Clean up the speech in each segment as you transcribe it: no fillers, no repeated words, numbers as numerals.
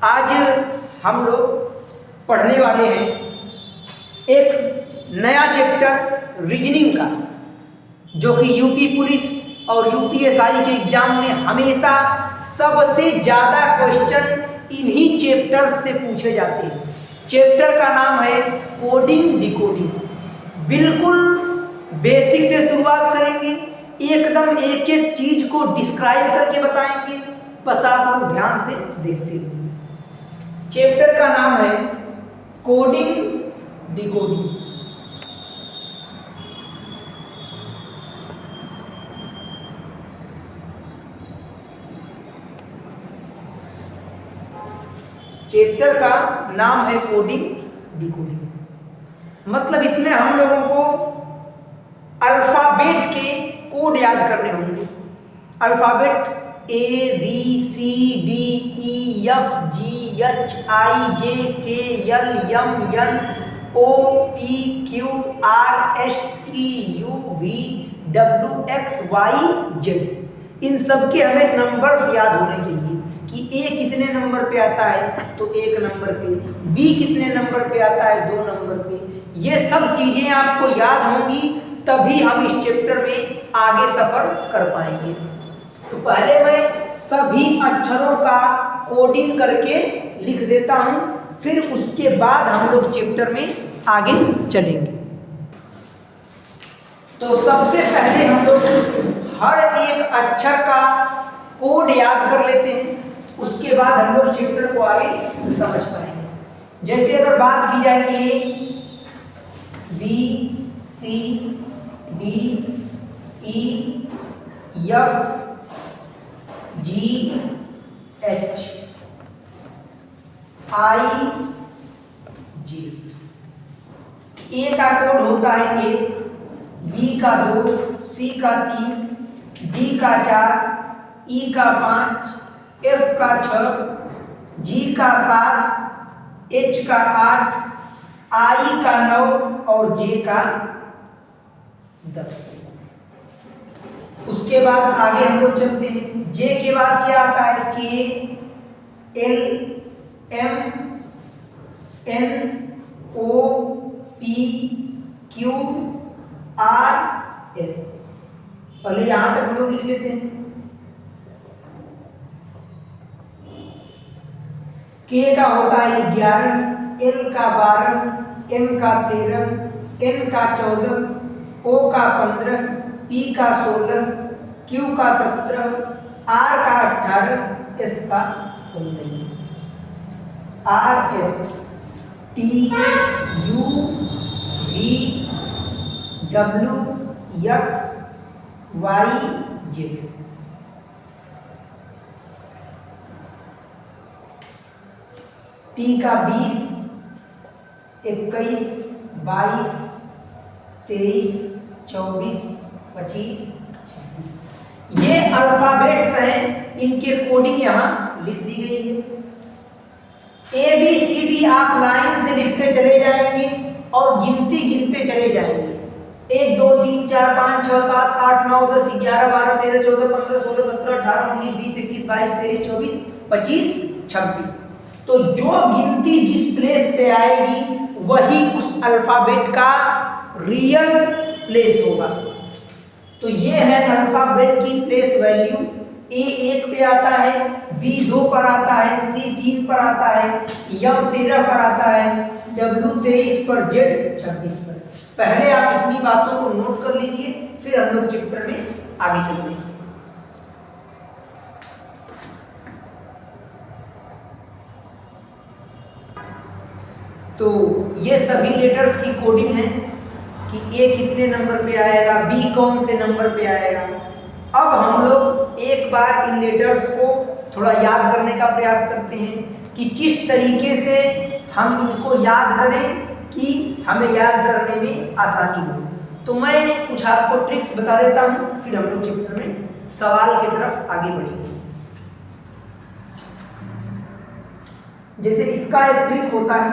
आज हम लोग पढ़ने वाले हैं एक नया चैप्टर रीजनिंग का, जो कि यूपी पुलिस और यूपीएसआई के एग्जाम में हमेशा सबसे ज़्यादा क्वेश्चन इन्हीं चैप्टर्स से पूछे जाते हैं। चैप्टर का नाम है कोडिंग डिकोडिंग। बिल्कुल बेसिक से शुरुआत करेंगे, एकदम एक एक चीज को डिस्क्राइब करके बताएंगे। बस आप लोग ध्यान से देखते रहिए। चैप्टर का नाम है कोडिंग डिकोडिंग। चैप्टर का नाम है कोडिंग डिकोडिंग। मतलब इसमें हम लोगों को अल्फाबेट के कोड याद करने होंगे। अल्फाबेट ABCDEFGHIJKLMNOPQRSTUVWXYZ, इन सब के हमें नंबर्स याद होने चाहिए कि ए कितने नंबर पे आता है तो 1 नंबर पे, बी कितने नंबर पे आता है 2 नंबर पे। ये सब चीजें आपको याद होंगी, तभी हम इस चैप्टर में आगे सफर कर पाएंगे। तो पहले मैं सभी अक्षरों का कोडिंग करके लिख देता हूं, फिर उसके बाद हम लोग चैप्टर में आगे चलेंगे। तो सबसे पहले हम लोग हर एक अक्षर का कोड याद कर लेते हैं, उसके बाद हम लोग चैप्टर को आगे समझ पाएंगे। जैसे अगर बात की जाए कि ABCDEFGHIJ, ए का कोड होता है 1, बी का 2, सी का 3, डी का 4, ई का 5, एफ का 6, जी का 7, एच का 8, आई का 9 और जे का 10। उसके बाद आगे हम लोग चलते हैं। जे के बाद क्या आता है? K, L, M, N, O, P, Q, R, S. पहले यहां तक हम लोग लिख लेते हैं। के का होता है 11, एल का 12, एम का 13, एन का 14, ओ का 15, पी का 16, क्यू का 17, आर का 18, एस का 19। R S T U V W X Y Z. T का 20, 21, 22, 23, 24, 25, 26। ये अल्फाबेट्स हैं, इनके कोडिंग यहां लिख दी गई है। ए बी सी डी आप लाइन से लिखते चले जाएंगे और गिनते चले जाएंगे। 1 2 3 4 5 6 7 8 9 10 11 12 13 14 15 16 17 18 19 20 21 22 23 24 25 26। तो जो गिनती जिस प्लेस पे आएगी वही उस अल्फाबेट का रियल प्लेस होगा। तो ये है अल्फाबेट की प्लेस वैल्यू। ए 1 पे आता है, बी 2 पर आता है, सी 3 पर आता है, एम 13 पर आता है, डब्ल्यू 23 पर, जेड 26 पर। पहले आप इतनी बातों को नोट कर लीजिए, फिर हम लोग चैप्टर में आगे चलते हैं। तो ये सभी लेटर्स की कोडिंग है कि ए कितने नंबर पे आएगा, बी कौन से नंबर पे आएगा। अब हम लोग एक बार इन लेटर्स को थोड़ा याद करने का प्रयास करते हैं कि किस तरीके से हम इनको याद करें कि हमें याद करने में आसानी हो। तो मैं कुछ आपको ट्रिक्स बता देता हूं, फिर हम लोग चैप्टर में सवाल की तरफ आगे बढ़ेंगे। जैसे इसका एक ट्रिक होता है,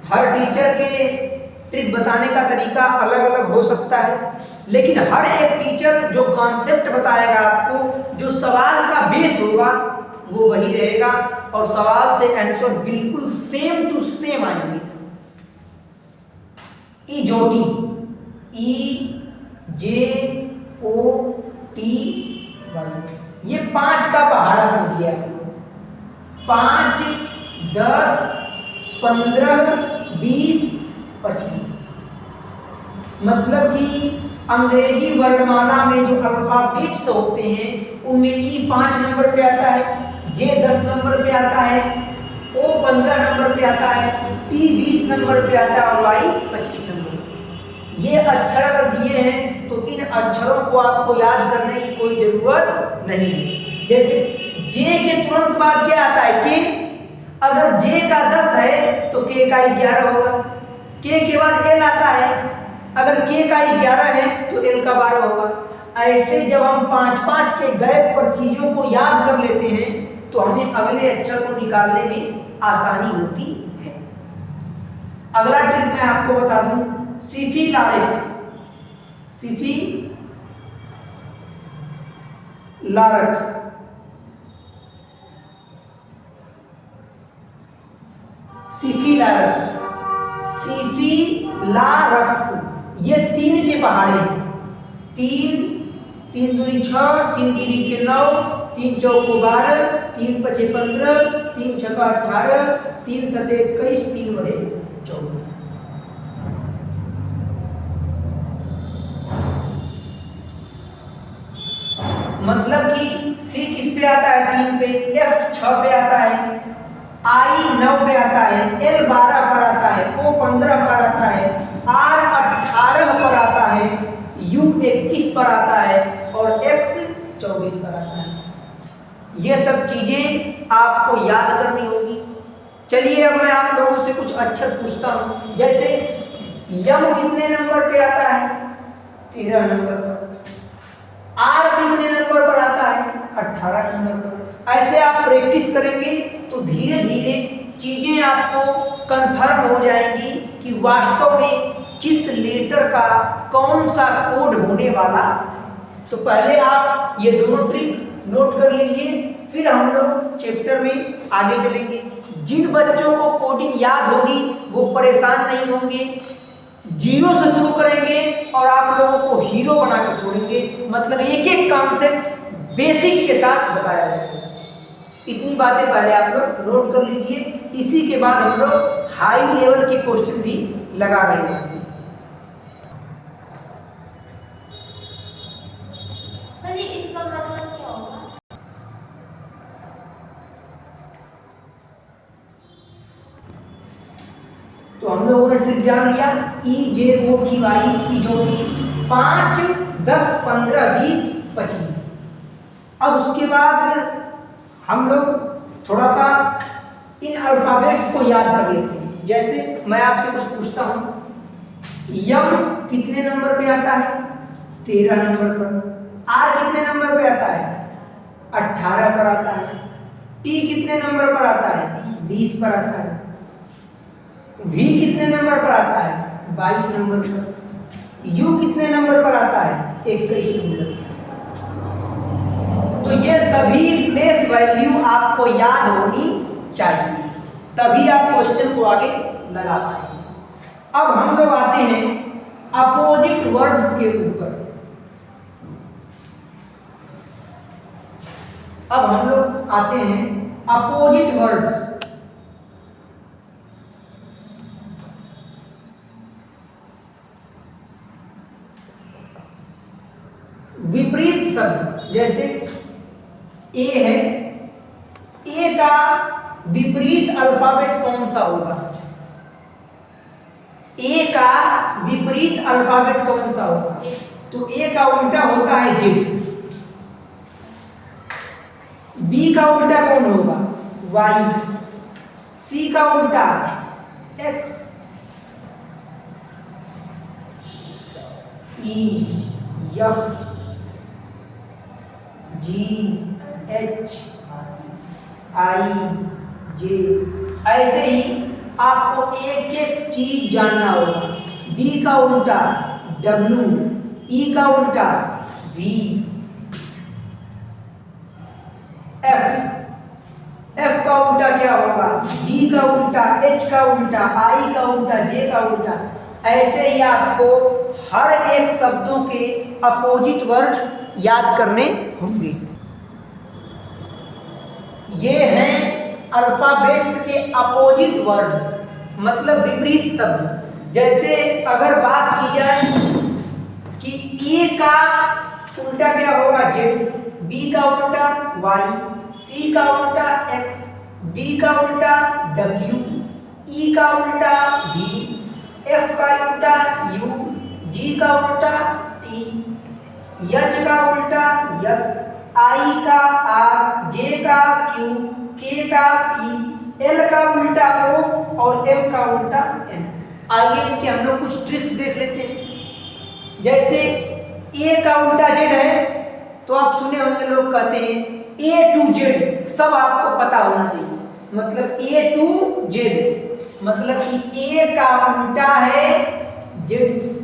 हर टीचर के ट्रिक बताने का तरीका अलग अलग हो सकता है, लेकिन हर एक टीचर जो कॉन्सेप्ट बताएगा आपको, जो सवाल का बेस होगा वो वही रहेगा और सवाल से आंसर बिल्कुल सेम टू सेम आएंगे। इजोटी, EJOT, ये 5 का पहाड़ा समझिए आप लोग। 5, 10, 15, 20, 25। मतलब कि अंग्रेजी वर्णमाला में जो अल्फाबेट्स होते हैं उनमें E 5 नंबर पे आता है, J 10 नंबर पे आता है, O 15 नंबर पे आता है, T 20 नंबर पे आता है और Y 25 नंबर। ये अक्षर अगर दिए हैं तो इन अक्षरों को आपको याद करने की कोई जरूरत नहीं है। जैसे J के तुरंत बाद क्या आता है? K। अगर J का 10 है तो K का 11 होगा। K के बाद L आता है, अगर K का 11 है तो L का 12 होगा। ऐसे जब हम 5-5 के गैप पर चीजों को याद कर लेते हैं तो हमें अगले अक्षर को निकालने में आसानी होती है। अगला ट्रिक मैं आपको बता दूं, सिफिलारिक्स। सिफिलारिक्स ये 3 के पहाड़े हैं। 3 दूनी 6, 3 3 के 9, 3 चौको 12, 3 पचे 15, 3 छक्का 18, 3 सते 21, 3 बड़े 24। मतलब कि C किस पे आता है? 3 पे, F 6 पे आता है, I 9 पे आता है, L 12 पर आता है, O 15 पर आता है, R 18 पर आता है, U 21 पर आता है और X 24 पर आता है। ये सब चीजें आपको याद करनी होगी। चलिए अब मैं आप लोगों से कुछ अक्षर पूछता हूं। जैसे यम कितने नंबर पे आता है? 13 नंबर पर। आर कितने नंबर पर आता है? 18 नंबर पर। ऐसे आप प्रैक्टिस करेंगे तो धीरे धीरे चीजें आपको कंफर्म हो जाएंगी कि वास्तव में किस लेटर का कौन सा कोड होने वाला है। तो पहले आप ये दोनों ट्रिक नोट कर लीजिए, फिर हम लोग चैप्टर में आगे चलेंगे। जिन बच्चों को कोडिंग याद होगी वो परेशान नहीं होंगे। 0 से शुरू करेंगे और आप लोगों को हीरो बनाकर छोड़ेंगे। मतलब एक एक कॉन्सेप्ट बेसिक के साथ बताया जाएगा। इतनी बातें पहले आप लोग नोट कर लीजिए। इसी के बाद हम लोग हाई लेवल के क्वेश्चन भी लगा रहे हैं। सर ये इसका मतलब क्या होगा? तो हम लोगों ने ट्रिक जान लिया, EJOTY, इजोटी 5, 10, 15, 20, 25। अब उसके बाद हम लोग थोड़ा सा इन अल्फाबेट्स को याद कर लेते हैं। जैसे मैं आपसे कुछ पूछता हूं, यम कितने नंबर पे आता है? 13 नंबर पर। आर कितने नंबर पे आता है? 18 पर आता है। टी कितने नंबर पर आता है? 20 पर आता है। V कितने नंबर पर आता है? 22 नंबर पर। U कितने नंबर पर आता है? 21 नंबर। तो ये सभी प्लेस वैल्यू आपको याद होनी चाहिए, तभी आप क्वेश्चन को आगे लगा पाएंगे। अब हम लोग आते हैं अपोजिट वर्ड्स के ऊपर। अब हम लोग आते हैं अपोजिट वर्ड्स। विपरीत शब्द, जैसे ए है, ए का विपरीत अल्फाबेट कौन सा होगा? ए का विपरीत अल्फाबेट कौन सा होगा? तो ए का उल्टा होता है जेड। बी का उल्टा कौन होगा? वाई। सी का उल्टा एक्स। ई, एफ, जी, एच, आई, जे। ऐसे ही आपको एक एक चीज जानना होगा। D का उल्टा W, E का उल्टा V, F का उल्टा क्या होगा? G का उल्टा, H का उल्टा, I का उल्टा, J का उल्टा। ऐसे ही आपको हर एक शब्दों के अपोजिट वर्ड्स याद करने होंगे। ये हैं अल्फाबेट्स के अपोजिट वर्ड्स, मतलब विपरीत शब्द। जैसे अगर बात की जाए कि ए का उल्टा क्या होगा? जेड, बी का उल्टा वाई, सी का उल्टा एक्स, डी का उल्टा डब्ल्यू, ई का उल्टा वी, एफ का उल्टा यू, जी का उल्टा टी, एच का उल्टा यस, आई का आर, जे का क्यू, के का पी, एल का उल्टा ओ और एम का उल्टा एन। आइए इनके हम लोग कुछ ट्रिक्स देख लेते हैं। जैसे ए का उल्टा जेड है, तो आप सुने होंगे लोग कहते हैं ए टू जेड, सब आपको पता होना चाहिए। मतलब ए टू जेड मतलब कि ए का उल्टा है जेड।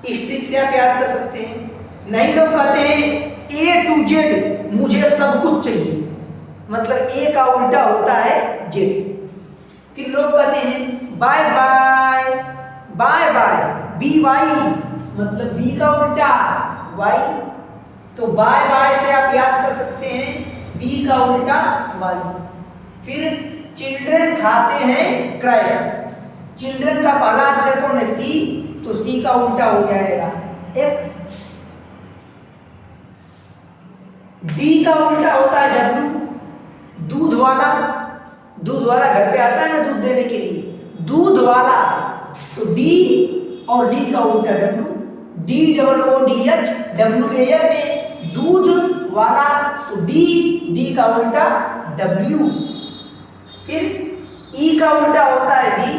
इस ट्रिक से आप याद कर सकते हैं। नहीं लोग कहते हैं ए टू जेड मुझे सब कुछ चाहिए, मतलब ए का उल्टा होता है जेड। फिर लोग कहते हैं bye bye, bye bye B Y, मतलब बी का उल्टा वाई, तो बाय बाय से आप याद कर सकते हैं बी का उल्टा वाई। फिर चिल्ड्रन खाते हैं क्रैक्स, चिल्ड्रन का पहला अक्षर कौन है? सी, तो सी का उल्टा हो जाएगा एक्स। डी का उल्टा होता है डब्ल्यू, दूध वाला, दूध वाला घर पे आता है ना दूध देने के लिए, दूध वाला, तो डी और डी का उल्टा W, D double O D H W A L A, दूध वाला, तो डी, डी का उल्टा डब्ल्यू। फिर ई का उल्टा होता है वी,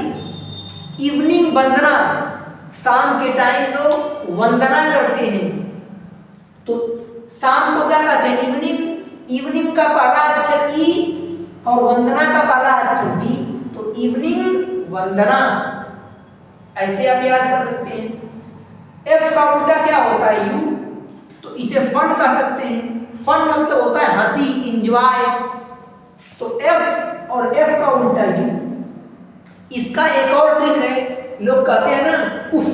इवनिंग वंदना, शाम के टाइम लोग वंदना करते हैं, तो शाम को क्या कहते हैं? इवनिंग। इवनिंग का पहला अक्षर ई और वंदना का पहला अक्षर वी, तो इवनिंग वंदना। ऐसे आप याद कर सकते हैं। एफ का उल्टा क्या होता है? यू, तो इसे फन कह सकते हैं। फन मतलब होता है हंसी, इंजॉय, तो एफ और एफ का उल्टा यू। इसका एक और ट्रिक है, लोग कहते हैं ना उफ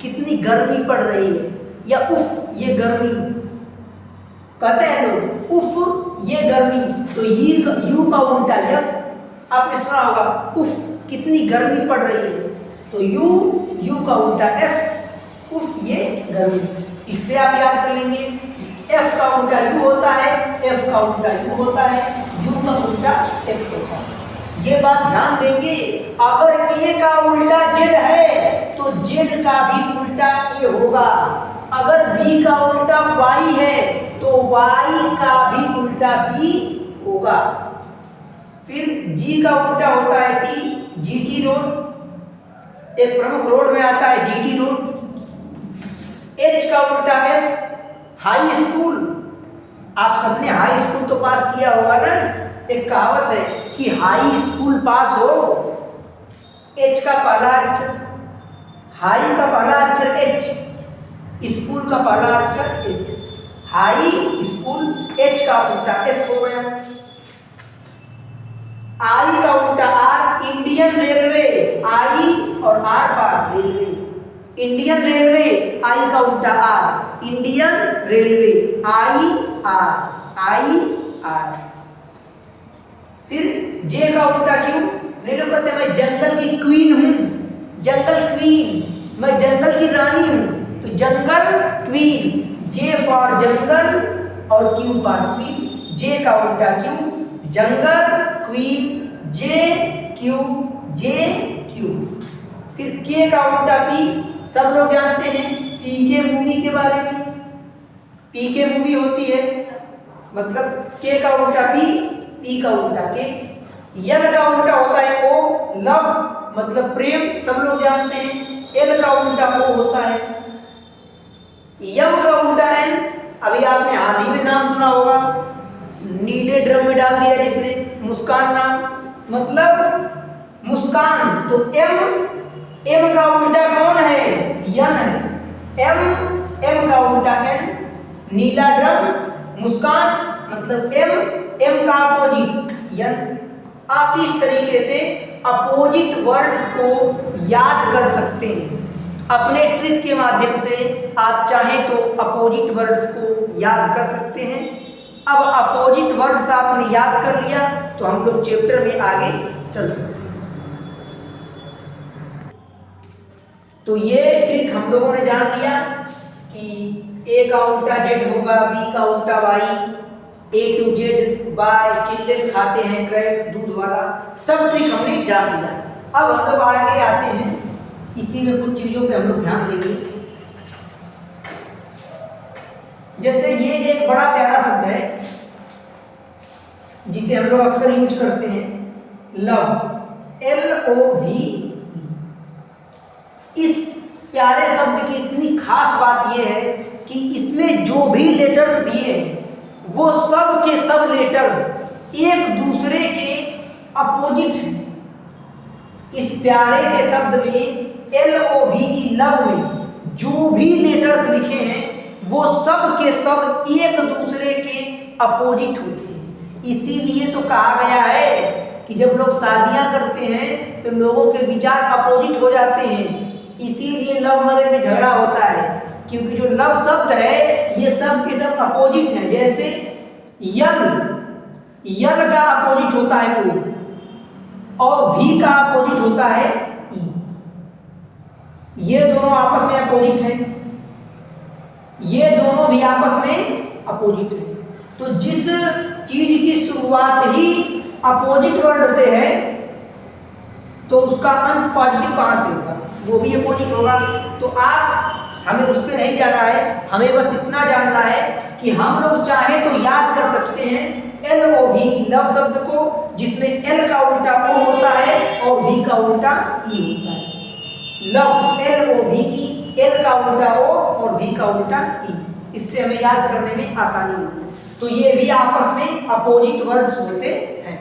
कितनी गर्मी पड़ रही है, या उफ ये गर्मी, कहते हैं लोग उफ ये गर्मी, तो यू का उल्टा एफ। आपने सुना होगा उफ कितनी गर्मी पड़ रही है, तो यू का उल्टा एफ, उफ ये गर्मी। इससे आप याद कर लेंगे एफ का उल्टा यू होता है, एफ का उल्टा यू होता है, यू का उल्टा एफ होता है। ये बात ध्यान देंगे, अगर ए का उल्टा जेड है तो जेड का भी उल्टा ए होगा। अगर बी का उल्टा वाई है तो वाई का भी उल्टा बी होगा। फिर जी का उल्टा होता है टी, जीटी रोड, एक प्रमुख रोड में आता है जीटी रोड। एच का उल्टा एस, हाई स्कूल, आप सबने हाई स्कूल तो पास किया होगा ना। एक कहावत है कि हाई स्कूल पास हो, एच का पहला अक्षर, हाई का पहला अक्षर एच, स्कूल का पहला अक्षर एस, हाई स्कूल, एच का उल्टा एस हो गया। आई का उल्टा आर, इंडियन रेलवे, आई और R for railway, Indian railway, I का उल्टा R, Indian railway, I R. फिर जे का उल्टा क्यों? नहीं लोग कहते मैं जंगल की क्वीन हूं, जंगल क्वीन, मैं जंगल की रानी हूं, तो जंगल क्वीन, जे फॉर जंगल और क्यू फॉर क्वीन, जे का उल्टा क्यू, जंगल क्वीन, जे क्यू। फिर के का उल्टा पी, सब लोग जानते हैं पीके मूवी के बारे में, पीके मूवी होती है, मतलब के का उल्टा पी का उल्टा के। यल का उल्टा होता है ओ, लव मतलब प्रेम, सब लोग जानते हैं। एल का उल्टा ओ होता है। यम का उल्टा एन, अभी आपने हाल ही में नाम सुना होगा, नीले ड्रम में डाल दिया जिसने, मुस्कान नाम, मतलब मुस्कान, तो एम एम का उल्टा कौन है? यन है। एम का उल्टा एन। नीला ड्रम, मुस्कान मतलब एम का अपोजिट यन। आप इस तरीके से अपोजिट वर्ड्स को याद कर सकते हैं। अपने ट्रिक के माध्यम से आप चाहें तो अपोजिट वर्ड्स को याद कर सकते हैं। अब अपोजिट वर्ड्स आपने याद कर लिया तो हम लोग चैप्टर में आगे चल सकते हैं। तो ये ट्रिक हम लोगों ने जान लिया कि ए का उल्टा जेड होगा, बी का उल्टा Y, A to Z by, children खाते हैं क्रैक्स दूध वाला, सब ट्रिक हमने जान लिया। अब हम लोग आगे आते हैं, इसी में कुछ चीजों पे हम लोग ध्यान देंगे। जैसे ये एक बड़ा प्यारा शब्द है जिसे हम लोग अक्सर यूज करते हैं, लव, LOV। इस प्यारे शब्द की इतनी खास बात यह है कि इसमें जो भी लेटर्स दिए वो सब के सब लेटर्स एक दूसरे के अपोजिट हैं। इस प्यारे से शब्द में LOVE, लव में जो भी लेटर्स लिखे हैं वो सब के सब एक दूसरे के अपोजिट होते हैं। इसीलिए तो कहा गया है कि जब लोग शादियां करते हैं तो लोगों के विचार अपोजिट हो जाते हैं। इसीलिए लव मैरिज में झगड़ा होता है, क्योंकि जो लव शब्द है ये सब के सब अपोजिट है। जैसे यल का अपोजिट होता है ओ, और भी का अपोजिट होता है ई। ये दोनों आपस में अपोजिट हैं, ये दोनों भी आपस में अपोजिट है। तो जिस चीज की शुरुआत ही अपोजिट वर्ड से है तो उसका अंत पॉजिटिव कहां से होगा? वो भी अपोजिट होगा। तो आप हमें उस पर नहीं जाना है, हमें बस इतना जानना है कि हम लोग चाहे तो याद कर सकते हैं LOVE, लव शब्द को, जिसमें L का उल्टा O होता है और V का उल्टा E होता है। लव LOVE, L का उल्टा O और V का उल्टा E। इससे हमें याद करने में आसानी होती है। तो ये भी आपस में अपोजिट वर्ड्स होते हैं।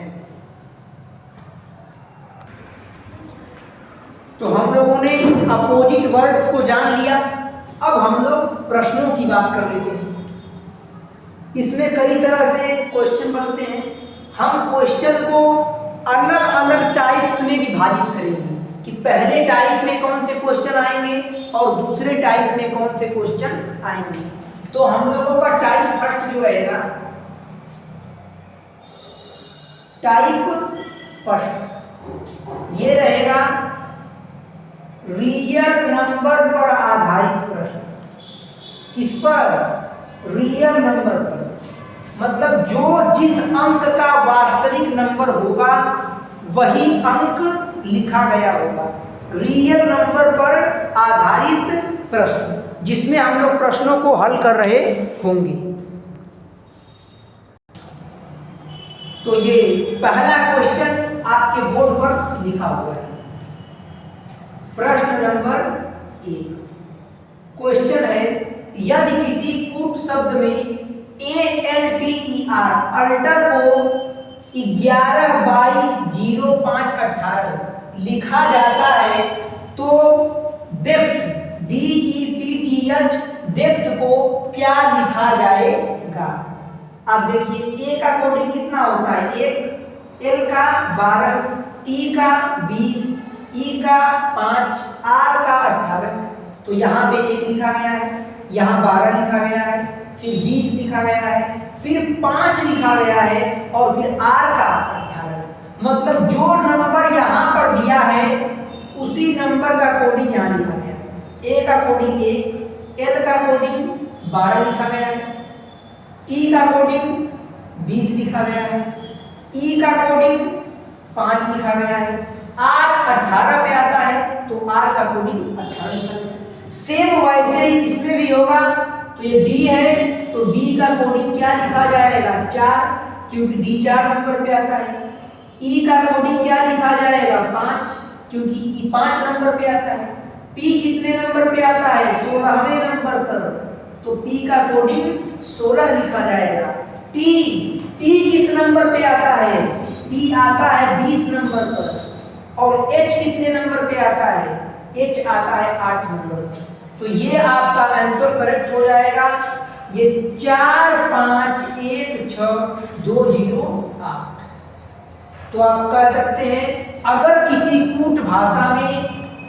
तो हम लोगों ने अपोजिट वर्ड्स को जान लिया। अब हम लोग प्रश्नों की बात कर लेते हैं। इसमें कई तरह से क्वेश्चन बनते हैं। हम क्वेश्चन को अलग अलग टाइप्स में विभाजित करेंगे कि पहले टाइप में कौन से क्वेश्चन आएंगे और दूसरे टाइप में कौन से क्वेश्चन आएंगे। तो हम लोगों का टाइप फर्स्ट जो रहेगा, टाइप फर्स्ट ये रहेगा रियल नंबर पर आधारित प्रश्न। किस पर? रियल नंबर पर, मतलब जो जिस अंक का वास्तविक नंबर होगा वही अंक लिखा गया होगा। रियल नंबर पर आधारित प्रश्न, जिसमें हम लोग प्रश्नों को हल कर रहे होंगे। तो ये पहला क्वेश्चन आपके बोर्ड पर लिखा हुआ है। प्रश्न नंबर 1 क्वेश्चन है, यदि किसी कूट शब्द में ALTER अल्टर को 11, 22, 0, 5, 18 लिखा जाता है तो डेप्थ DEPTH डेप्थ को क्या लिखा जाएगा? अब देखिए A का कोडिंग कितना होता है? 1, L का 12, T का 20, E का 5, R का 18। तो यहाँ पे 1 लिखा गया है, यहाँ 12 लिखा गया है, फिर 20 लिखा गया है, फिर 5 लिखा गया है और फिर R का 18। मतलब जो नंबर यहाँ पर दिया है उसी नंबर का कोडिंग यहाँ लिखा गया है। A का कोडिंग 1, L का कोडिंग 12 लिखा गया है, T का कोडिंग 20 लिखा गया है, E का कोडिंग 5 लिखा गया है, R 18 पे आता है तो R का कोडिंग 18 लिखा गया है। सेम वैसे ही इसमें भी होगा। तो ये D है तो D का कोडिंग क्या लिखा जाएगा? 4, क्योंकि D 4 नंबर पे आता है। E का कोडिंग क्या लिखा जाएगा? 5, क्योंकि E 5 नंबर पे आता है। P कितने नंबर पे आता है? 16वें नंबर पर, तो P का कोडिंग 16 लिखा जाएगा। T किस नंबर पे आता है? T आता है 20 नंबर पर। और H कितने नंबर पे आता है? H आता है 8 नंबर। तो ये आपका आंसर करेक्ट हो जाएगा। ये 4 5 1 6 2 0 8। तो आप कह सकते हैं अगर किसी कूट भाषा में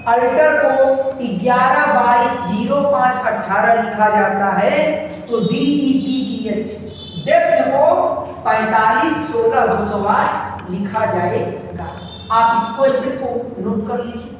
अल्टर को 11 22 05 18 लिखा जाता है तो DEPTH डेप्थ को 45 16 208 लिखा जाएगा। आप इस क्वेश्चन को नोट कर लीजिए।